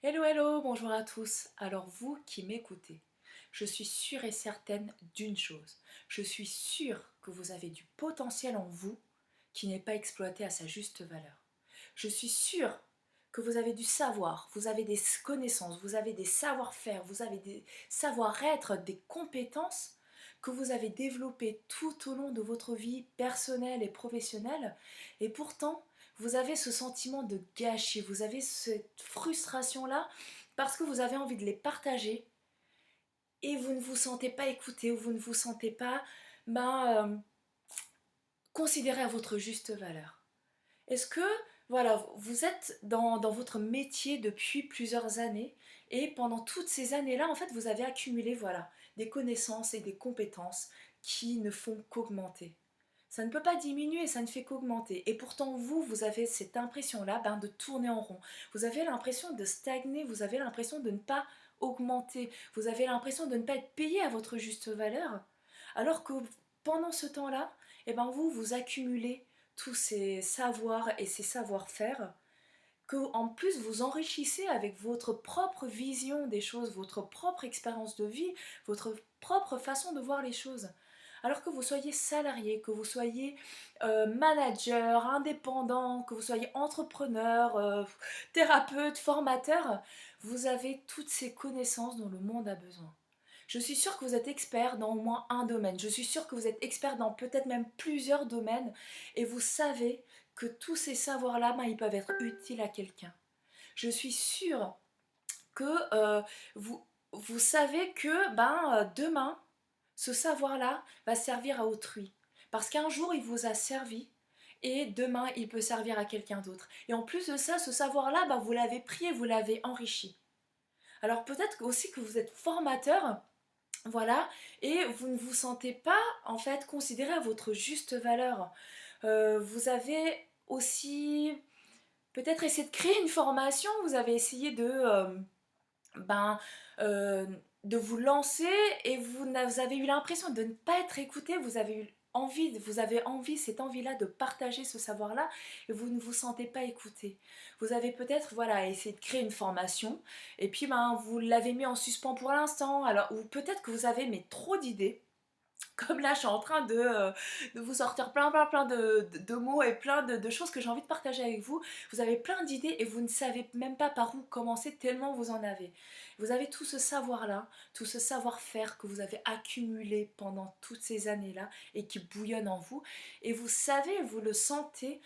Hello, hello, bonjour à tous. Alors vous qui m'écoutez, je suis sûre et certaine d'une chose. Je suis sûre que vous avez du potentiel en vous qui n'est pas exploité à sa juste valeur. Je suis sûre que vous avez du savoir, vous avez des connaissances, vous avez des savoir-faire, vous avez des savoir-être, des compétences que vous avez développées tout au long de votre vie personnelle et professionnelle. Et pourtant, vous avez ce sentiment de gâchis, vous avez cette frustration-là parce que vous avez envie de les partager et vous ne vous sentez pas écouté ou vous ne vous sentez pas ben, considéré à votre juste valeur. Est-ce que voilà, vous êtes dans votre métier depuis plusieurs années et pendant toutes ces années-là, en fait, vous avez accumulé voilà, des connaissances et des compétences qui ne font qu'augmenter. Ça ne peut pas diminuer, ça ne fait qu'augmenter. Et pourtant, vous avez cette impression-là de tourner en rond. Vous avez l'impression de stagner, vous avez l'impression de ne pas augmenter, vous avez l'impression de ne pas être payé à votre juste valeur. Alors que pendant ce temps-là, vous accumulez tous ces savoirs et ces savoir-faire que en plus vous enrichissez avec votre propre vision des choses, votre propre expérience de vie, votre propre façon de voir les choses. Alors que vous soyez salarié, que vous soyez manager, indépendant, que vous soyez entrepreneur, thérapeute, formateur, vous avez toutes ces connaissances dont le monde a besoin. Je suis sûre que vous êtes expert dans au moins un domaine. Je suis sûre que vous êtes expert dans peut-être même plusieurs domaines. Et vous savez que tous ces savoirs-là, ils peuvent être utiles à quelqu'un. Je suis sûre que vous savez que demain, ce savoir-là va servir à autrui. Parce qu'un jour, il vous a servi et demain, il peut servir à quelqu'un d'autre. Et en plus de ça, ce savoir-là, vous l'avez pris et vous l'avez enrichi. Alors peut-être aussi que vous êtes formateur. Voilà, et vous ne vous sentez pas en fait considéré à votre juste valeur. Vous avez aussi peut-être essayé de créer une formation, vous avez essayé ben, euh, de vous lancer et vous avez eu l'impression de ne pas être écouté, vous avez envie, cette envie-là de partager ce savoir-là et vous ne vous sentez pas écouté. Vous avez peut-être voilà, essayé de créer une formation et puis vous l'avez mis en suspens pour l'instant, alors ou peut-être que vous avez mais trop d'idées comme là, je suis en train de vous sortir plein de mots et plein de choses que j'ai envie de partager avec vous. Vous avez plein d'idées et vous ne savez même pas par où commencer tellement vous en avez. Vous avez tout ce savoir-là, tout ce savoir-faire que vous avez accumulé pendant toutes ces années-là et qui bouillonne en vous. Et vous savez, vous le sentez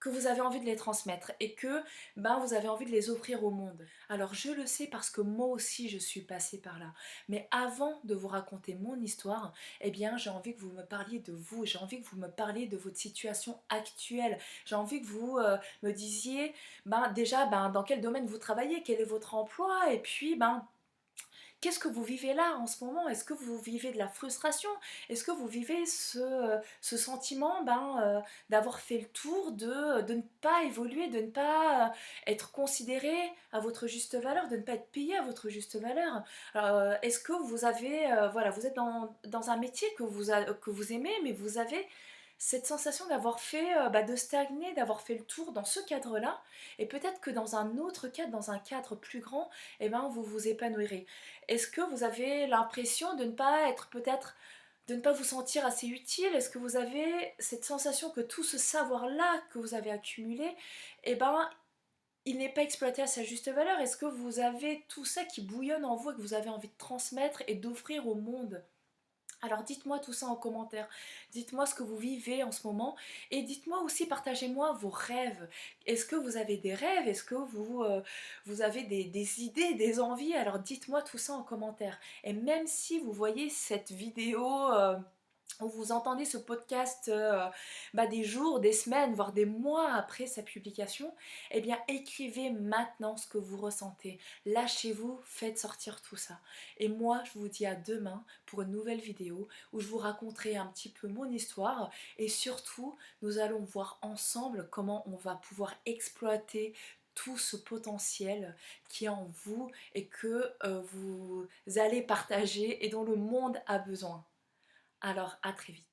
que vous avez envie de les transmettre et que vous avez envie de les offrir au monde. Alors je le sais parce que moi aussi je suis passée par là. Mais avant de vous raconter mon histoire, j'ai envie que vous me parliez de vous, j'ai envie que vous me parliez de votre situation actuelle. J'ai envie que vous me disiez déjà dans quel domaine vous travaillez, quel est votre emploi et puis qu'est-ce que vous vivez là en ce moment? Est-ce que vous vivez de la frustration? Est-ce que vous vivez ce sentiment d'avoir fait le tour, de ne pas évoluer, de ne pas être considéré à votre juste valeur, de ne pas être payé à votre juste valeur? Est-ce que vous avez, voilà, vous êtes dans un métier que vous aimez, mais vous avez cette sensation d'avoir fait, de stagner, d'avoir fait le tour dans ce cadre-là, et peut-être que dans un autre cadre, dans un cadre plus grand, vous vous épanouirez. Est-ce que vous avez l'impression de ne pas être peut-être, de ne pas vous sentir assez utile? Est-ce que vous avez cette sensation que tout ce savoir-là que vous avez accumulé, eh ben, il n'est pas exploité à sa juste valeur? Est-ce que vous avez tout ça qui bouillonne en vous et que vous avez envie de transmettre et d'offrir au monde? Alors dites-moi tout ça en commentaire, dites-moi ce que vous vivez en ce moment et dites-moi aussi, partagez-moi vos rêves. Est-ce que vous avez des rêves? Est-ce que vous avez des idées, des envies? Alors dites-moi tout ça en commentaire. Et même si vous voyez cette vidéo où vous entendez ce podcast des jours, des semaines, voire des mois après sa publication, écrivez maintenant ce que vous ressentez. Lâchez-vous, faites sortir tout ça. Et moi, je vous dis à demain pour une nouvelle vidéo où je vous raconterai un petit peu mon histoire et surtout, nous allons voir ensemble comment on va pouvoir exploiter tout ce potentiel qui est en vous et que vous allez partager et dont le monde a besoin. Alors à très vite.